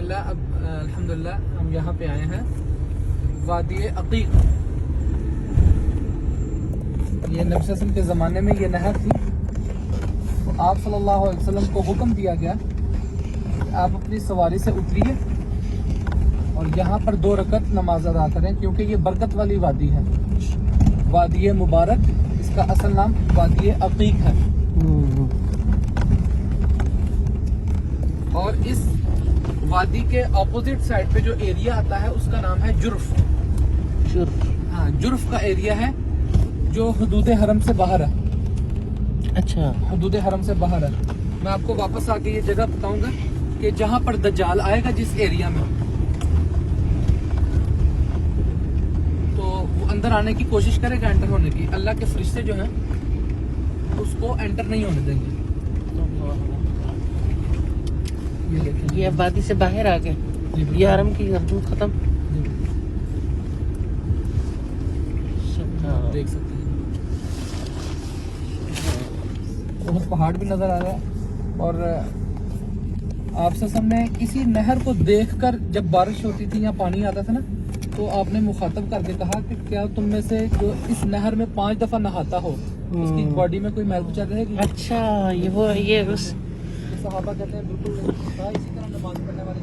बिस्मिल्लाह। अब अल्हम्दुलिल्लाह हम यहाँ पे आए हैं वादी अकीक। ये नबी सल्लल्लाहु अलैहि वसल्लम के ज़माने में ये नहर थी, तो आप सल्लल्लाहु अलैहि वसल्लम को हुक्म दिया गया कि आप अपनी सवारी से उतरिए और यहाँ पर 2 रकत नमाज अदा करें, क्योंकि ये बरकत वाली वादी है, वादी मुबारक। इसका असल नाम वादी अकीक है। और इस वादी के ऑपोजिट साइड पे जो एरिया आता है उसका नाम है जुर्फ। हाँ, जुर्फ का एरिया है जो हुदूद हरम से बाहर है। अच्छा, हुदूद हरम से बाहर है। मैं आपको वापस आके ये जगह बताऊंगा कि जहां पर दज्जाल आएगा जिस एरिया में, तो वो अंदर आने की कोशिश करेगा, एंटर होने की। अल्लाह के फरिश्ते जो हैं उसको एंटर नहीं होने देंगे। ये देखें, ये आबादी से बाहर आ गए, ये हरम की हदूद खत्म। देख सकते हैं बहुत पहाड़ भी नजर आ रहा है। और आपसे हमने इसी नहर को देखकर, जब बारिश होती थी या पानी आता था ना, तो आपने मुखातब करके कहा कि क्या तुम में से जो इस नहर में 5 दफा नहाता हो उसकी बॉडी में कोई मैल कुचल रहेगी? अच्छा, ये उस सहाबा कहते हैं बिल्कुल इसी तरह नमाज पढ़ने वाले